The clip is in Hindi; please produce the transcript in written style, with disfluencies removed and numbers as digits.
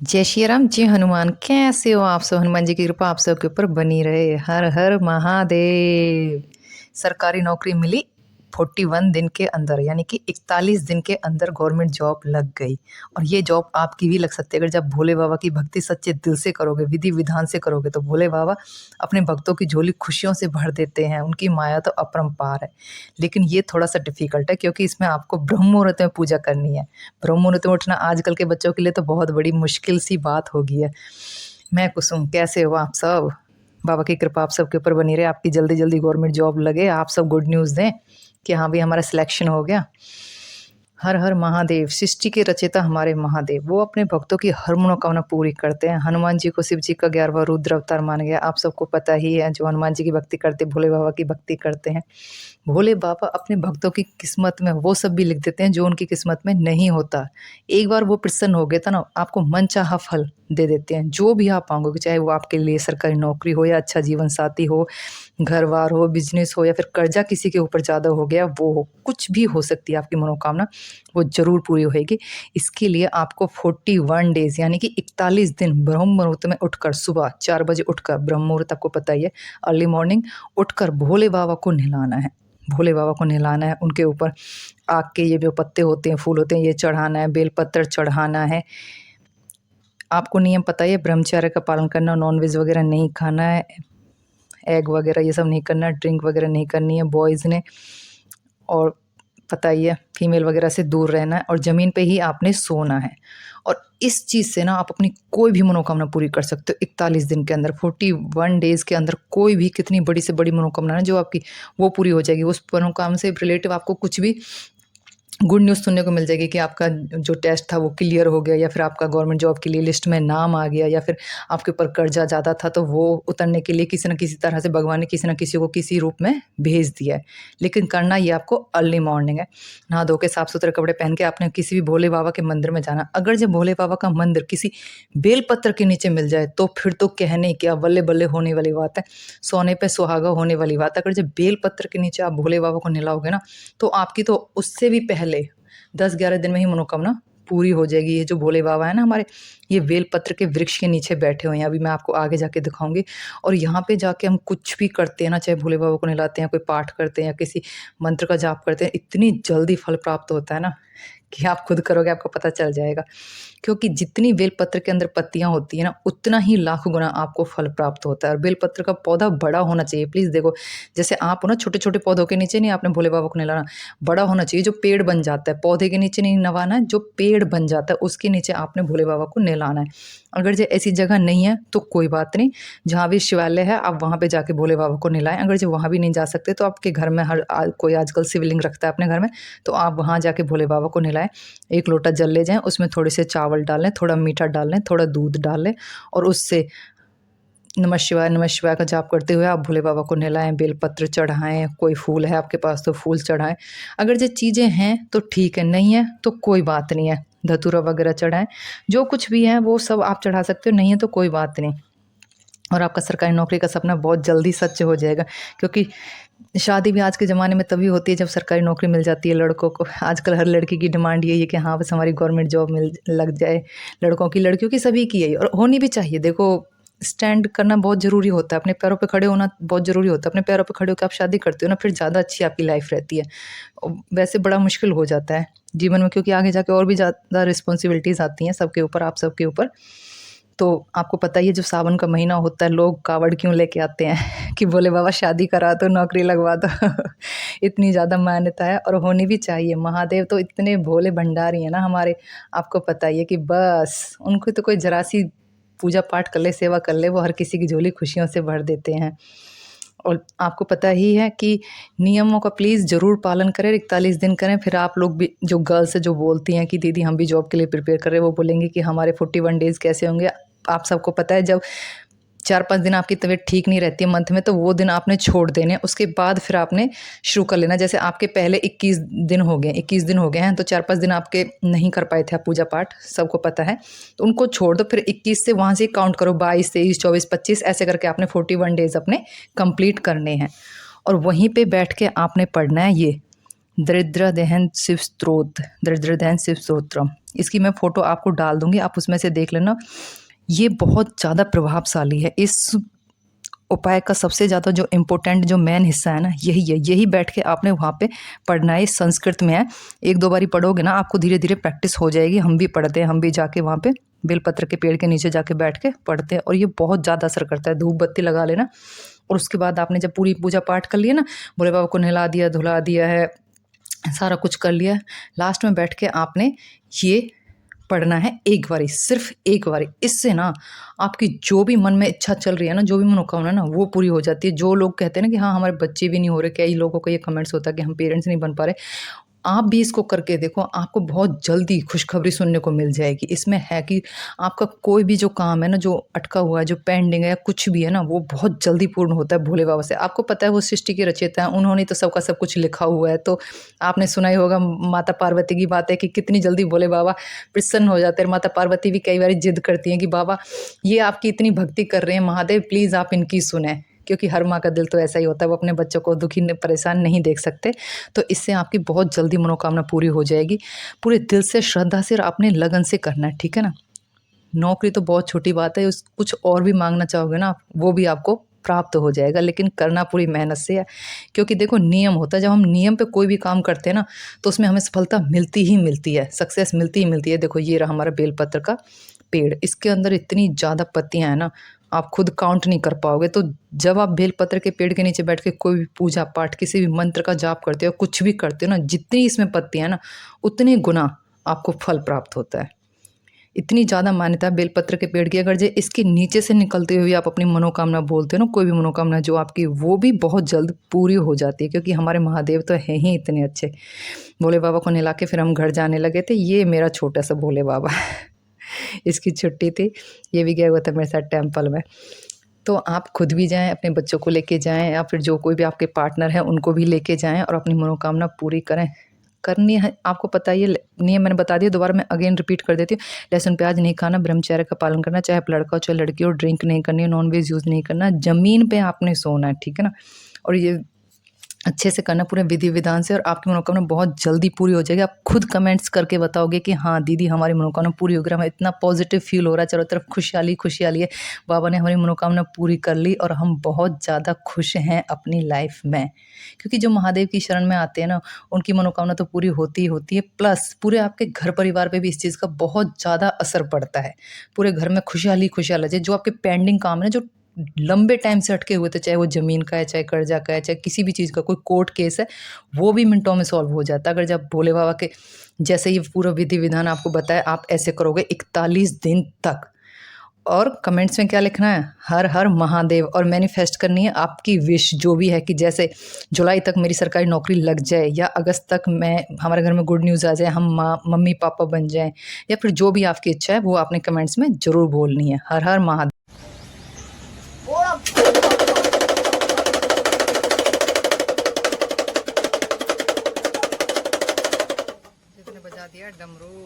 जय श्री राम। जय हनुमान। कैसे हो आप सब? हनुमान जी की कृपा आप सबके ऊपर बनी रहे। हर हर महादेव। सरकारी नौकरी मिली 41 दिन के अंदर, यानी कि 41 दिन के अंदर गवर्नमेंट जॉब लग गई। और ये जॉब आपकी भी लग सकती है अगर जब भोले बाबा की भक्ति सच्चे दिल से करोगे, विधि विधान से करोगे, तो भोले बाबा अपने भक्तों की झोली खुशियों से भर देते हैं। उनकी माया तो अपरंपार है। लेकिन ये थोड़ा सा डिफिकल्ट है क्योंकि इसमें आपको ब्रह्म मुहूर्त में पूजा करनी है। ब्रह्म मुहूर्त में उठना आजकल के बच्चों के लिए तो बहुत बड़ी मुश्किल सी बात हो गई है। मैं कुसुम, कैसे हो आप सब? बाबा की कृपा आप सबके ऊपर बनी रहे, आपकी जल्दी जल्दी गवर्नमेंट जॉब लगे, आप सब गुड न्यूज़ दें कि हाँ भी हमारा सिलेक्शन हो गया। हर हर महादेव। सृष्टि के रचयिता हमारे महादेव, वो अपने भक्तों की हर मनोकामना पूरी करते हैं। हनुमान जी को शिव जी का 11वां रुद्र अवतार माना गया। आप सबको पता ही है, जो हनुमान जी की भक्ति करते, भोले बाबा की भक्ति करते हैं, भोले बाबा अपने भक्तों की किस्मत में वो सब भी लिख देते हैं जो उनकी किस्मत में नहीं होता। एक बार वो प्रसन्न हो गया था ना, आपको मनचाहा फल दे देते हैं। जो भी आप मांगोगे, चाहे वो आपके लिए सरकारी नौकरी हो या अच्छा जीवन साथी हो, घर बार हो, बिजनेस हो, या फिर कर्जा किसी के ऊपर ज़्यादा हो गया वो हो, कुछ भी हो सकती है आपकी मनोकामना, वो ज़रूर पूरी होएगी। इसके लिए आपको 41 डेज़ यानी कि 41 दिन ब्रह्म मुहूर्त में उठकर, सुबह 4 बजे उठकर, ब्रह्म मुहूर्त आपको पता ही है, अर्ली मॉर्निंग उठकर भोले बाबा को नहलाना है। भोले बाबा को नहलाना है, उनके ऊपर आग के ये जो पत्ते होते हैं, फूल होते हैं, ये चढ़ाना है, बेलपत्र चढ़ाना है। आपको नियम पता है, ब्रह्मचर्य का पालन करना, नॉनवेज वगैरह नहीं खाना है, एग वगैरह ये सब नहीं करना, ड्रिंक वगैरह नहीं करनी है बॉयज़ ने, और पता ही है फीमेल वगैरह से दूर रहना है, और ज़मीन पे ही आपने सोना है। और इस चीज़ से ना आप अपनी कोई भी मनोकामना पूरी कर सकते हो 41 दिन के अंदर, 41 डेज़ के अंदर। कोई भी कितनी बड़ी से बड़ी मनोकामना है जो आपकी, वो पूरी हो जाएगी। उस मनोकामना से रिलेटिव आपको कुछ भी गुड न्यूज़ सुनने को मिल जाएगी कि आपका जो टेस्ट था वो क्लियर हो गया, या फिर आपका गवर्नमेंट जॉब के लिए लिस्ट में नाम आ गया, या फिर आपके ऊपर कर्जा ज़्यादा था तो वो उतरने के लिए किसी न किसी तरह से भगवान ने किसी न किसी को किसी रूप में भेज दिया है। लेकिन करना ये आपको अर्ली मॉर्निंग है। नहा धो के साफ सुथरे कपड़े पहन के आपने किसी भी भोले बाबा के मंदिर में जाना। अगर जब भोले बाबा का मंदिर किसी बेलपत्र के नीचे मिल जाए तो फिर तो कहने क्या, बल्ले बल्ले होने वाली बात है, सोने पे सुहागा होने वाली बात है। अगर जब बेलपत्र के नीचे आप भोले बाबा को नहलाओगे ना, तो आपकी तो उससे भी पहले 10-11 दिन में ही मनोकामना पूरी हो जाएगी। ये जो भोले बाबा है ना हमारे, ये बेलपत्र के वृक्ष के नीचे बैठे हुए हैं। अभी मैं आपको आगे जाके दिखाऊंगी। और यहाँ पे जाके हम कुछ भी करते हैं ना, चाहे भोले बाबा को नहलाते हैं, कोई पाठ करते हैं या किसी मंत्र का जाप करते हैं, इतनी जल्दी फल प्राप्त होता है ना कि आप खुद करोगे आपको पता चल जाएगा। क्योंकि जितनी बेलपत्र के अंदर पत्तियां होती है ना, उतना ही लाख गुना आपको फल प्राप्त होता है। और बेलपत्र का पौधा बड़ा होना चाहिए। प्लीज़ देखो, जैसे आप हो ना, छोटे छोटे पौधों के नीचे नहीं आपने भोले बाबा को नहलाना, बड़ा होना चाहिए जो पेड़ बन जाता है। पौधे के नीचे नहीं नवाना है, जो पेड़ बन जाता है उसके नीचे आपने भोले बाबा को नहलाना है। अगर जो ऐसी जगह नहीं है तो कोई बात नहीं, जहाँ भी शिवालय है आप वहाँ पे जाके भोले बाबा को नहलाएं। अगर जो वहाँ भी नहीं जा सकते तो आपके घर में कोई आजकल शिवलिंग रखता है अपने घर में, तो आप वहाँ जाके भोले बाबा को नहलाएं। एक लोटा जल ले जाएं, उसमें थोड़े से चावल डाल लें, थोड़ा मीठा डाल लें, थोड़ा दूध डाल लें, और उससे नमः शिवाय का जाप करते हुए आप भोले बाबा को नहलाएं, बेलपत्र चढ़ाएं, कोई फूल है आपके पास तो फूल चढ़ाएं। अगर ये चीज़ें हैं तो ठीक है, नहीं है तो कोई बात नहीं है, धतूरा वगैरह चढ़ाएं। जो कुछ भी है वो सब आप चढ़ा सकते हो, नहीं है तो कोई बात नहीं। और आपका सरकारी नौकरी का सपना बहुत जल्दी सच हो जाएगा। क्योंकि शादी भी आज के ज़माने में तभी होती है जब सरकारी नौकरी मिल जाती है लड़कों को। आजकल हर लड़की की डिमांड यही है कि हाँ बस हमारी गवर्नमेंट जॉब मिल लग जाए। लड़कों की, लड़कियों की, सभी की यही, और होनी भी चाहिए। देखो, स्टैंड करना बहुत ज़रूरी होता है, अपने पैरों पे खड़े होना बहुत ज़रूरी होता है। अपने पैरों पे खड़े होकर आप शादी करते हो ना, फिर ज़्यादा अच्छी आपकी लाइफ रहती है। वैसे बड़ा मुश्किल हो जाता है जीवन में, क्योंकि आगे जाके और भी ज़्यादा रिस्पॉन्सिबिलिटीज़ आती हैं सबके ऊपर, आप सबके ऊपर। तो आपको पता ही है, जो सावन का महीना होता है लोग कावड़ क्यों लेके आते हैं कि बोले बाबा शादी करा दो, नौकरी लगवा दो इतनी ज़्यादा मान्यता है, और होनी भी चाहिए। महादेव तो इतने भोले भंडारी हैं ना हमारे, आपको पता ही है कि बस उनको तो कोई जरा सी पूजा पाठ कर ले, सेवा कर ले, वो हर किसी की झोली खुशियों से भर देते हैं। और आपको पता ही है कि नियमों का प्लीज़ ज़रूर पालन करें, 41 दिन करें। फिर आप लोग भी, जो गर्ल्स जो बोलती हैं कि दीदी हम भी जॉब के लिए प्रिपेयर कर रहे हैं, वो बोलेंगे कि हमारे 41 डेज़ कैसे होंगे। आप सबको पता है, जब 4-5 दिन आपकी तबीयत ठीक नहीं रहती है मंथ में, तो वो दिन आपने छोड़ देने, उसके बाद फिर आपने शुरू कर लेना। जैसे आपके पहले 21 दिन हो गए, 21 दिन हो गए हैं, तो 4-5 दिन आपके नहीं कर पाए थे आप पूजा पाठ, सबको पता है, तो उनको छोड़ दो। फिर 21 से वहाँ से काउंट करो, 22, 23, 24, 25, ऐसे करके आपने 41 डेज़ अपने कंप्लीट करने हैं। और वहीं पे बैठ के आपने पढ़ना है ये दरिद्र दहन शिव स्त्रोत, दरिद्र दहन शिव स्त्रोत्रम। इसकी मैं फ़ोटो आपको डाल दूँगी, आप उसमें से देख लेना। ये बहुत ज़्यादा प्रभावशाली है। इस उपाय का सबसे ज़्यादा जो इम्पोर्टेंट जो मेन हिस्सा है ना, यही है। यही बैठ के आपने वहाँ पे पढ़ना है। संस्कृत में है, 1-2 बारी पढ़ोगे ना, आपको धीरे धीरे प्रैक्टिस हो जाएगी। हम भी पढ़ते हैं, हम भी जाके वहाँ पे बेलपत्र के पेड़ के नीचे जाके बैठ के पढ़ते हैं, और ये बहुत ज़्यादा असर करता है। धूप बत्ती लगा लेना, और उसके बाद आपने जब पूरी पूजा पाठ कर लिया ना, भोले बाबा को नहला दिया, धुला दिया है, सारा कुछ कर लिया, लास्ट में बैठ के आपने ये पढ़ना है एक बारी, सिर्फ एक बारी। इससे ना आपकी जो भी मन में इच्छा चल रही है ना, जो भी मनोकामना ना, वो पूरी हो जाती है। जो लोग कहते हैं ना कि हाँ हमारे बच्चे भी नहीं हो रहे, कई लोगों को ये कमेंट्स होता है कि हम पेरेंट्स नहीं बन पा रहे, आप भी इसको करके देखो, आपको बहुत जल्दी खुशखबरी सुनने को मिल जाएगी। इसमें है कि आपका कोई भी जो काम है ना, जो अटका हुआ है, जो पेंडिंग है या कुछ भी है ना, वो बहुत जल्दी पूर्ण होता है भोले बाबा से। आपको पता है वो सृष्टि के रचयिता हैं, उन्होंने तो सबका सब कुछ लिखा हुआ है। तो आपने सुना ही होगा माता पार्वती की बात है कि कितनी जल्दी भोले बाबा प्रसन्न हो जाते हैं। माता पार्वती भी कई बार जिद करती हैं कि बाबा ये आपकी इतनी भक्ति कर रहे हैं महादेव, प्लीज़ आप इनकी सुने, क्योंकि हर माँ का दिल तो ऐसा ही होता है, वो अपने बच्चों को दुखी परेशान नहीं देख सकते। तो इससे आपकी बहुत जल्दी मनोकामना पूरी हो जाएगी। पूरे दिल से, श्रद्धा से और अपने लगन से करना है, ठीक है ना। नौकरी तो बहुत छोटी बात है, कुछ और भी मांगना चाहोगे ना, वो भी आपको प्राप्त हो जाएगा, लेकिन करना पूरी मेहनत से है। क्योंकि देखो नियम होता है, जब हम नियम पे कोई भी काम करते हैं ना, तो उसमें हमें सफलता मिलती ही मिलती है, सक्सेस मिलती ही मिलती है। देखो ये रहा हमारा बेलपत्र का पेड़, इसके अंदर इतनी ज़्यादा पत्तियाँ हैं ना, आप खुद काउंट नहीं कर पाओगे। तो जब आप बेलपत्र के पेड़ के नीचे बैठ के कोई भी पूजा पाठ, किसी भी मंत्र का जाप करते हो, कुछ भी करते हो ना, जितनी इसमें पत्तियाँ हैं ना, उतने गुना आपको फल प्राप्त होता है। इतनी ज़्यादा मान्यता है बेलपत्र के पेड़ की। अगर जो इसके नीचे से निकलते हुए आप अपनी मनोकामना बोलते हो ना, कोई भी मनोकामना जो आपकी, वो भी बहुत जल्द पूरी हो जाती है। क्योंकि हमारे महादेव तो हैं ही इतने अच्छे। भोले बाबा को नहला के फिर हम घर जाने लगे थे। ये मेरा छोटा सा भोले बाबा इसकी छुट्टी थी, ये भी गया हुआ था मेरे साथ टेम्पल में। तो आप खुद भी जाएँ, अपने बच्चों को लेके जाएँ, या फिर जो कोई भी आपके पार्टनर हैं उनको भी लेके जाएँ, और अपनी मनोकामना पूरी करें। करनी है, आपको पता है ये नियम मैंने बता दिया, दोबारा मैं अगेन रिपीट कर देती हूँ। लहसुन प्याज नहीं खाना, ब्रह्मचर्य का पालन करना, चाहे आप लड़का हो चाहे लड़की हो, ड्रिंक नहीं करनी है, नॉनवेज यूज़ नहीं करना, ज़मीन पे आपने सोना है, ठीक है ना। और ये अच्छे से करना पूरे विधि विधान से, और आपकी मनोकामना बहुत जल्दी पूरी हो जाएगी। आप खुद कमेंट्स करके बताओगे कि हाँ दीदी हमारी मनोकामना पूरी हो गई, हमें इतना पॉजिटिव फील हो रहा है, चारों तरफ खुशहाली खुशहाली है, बाबा ने हमारी मनोकामना पूरी कर ली, और हम बहुत ज़्यादा खुश हैं अपनी लाइफ में। क्योंकि जो महादेव की शरण में आते हैं ना, उनकी मनोकामना तो पूरी होती ही होती है, प्लस पूरे आपके घर परिवार पे भी इस चीज़ का बहुत ज़्यादा असर पड़ता है। पूरे घर में खुशहाली खुशहाल है। जो आपके पेंडिंग काम है, जो लंबे टाइम से अटके हुए थे, चाहे वो ज़मीन का है, चाहे कर्जा का है, चाहे किसी भी चीज़ का कोई कोर्ट केस है, वो भी मिनटों में सॉल्व हो जाता है। अगर जब भोले बाबा के जैसे ये पूरा विधि विधान आपको बताया, आप ऐसे करोगे 41 दिन तक। और कमेंट्स में क्या लिखना है, हर हर महादेव, और मैनिफेस्ट करनी है आपकी विश जो भी है, कि जैसे जुलाई तक मेरी सरकारी नौकरी लग जाए, या अगस्त तक मैं हमारे घर में गुड न्यूज़ आ जाए, हम मम्मी पापा बन जाएं, या फिर जो भी आपकी इच्छा है वो आपने कमेंट्स में ज़रूर बोलनी है। हर हर महादेव। बजा दिया डमरू।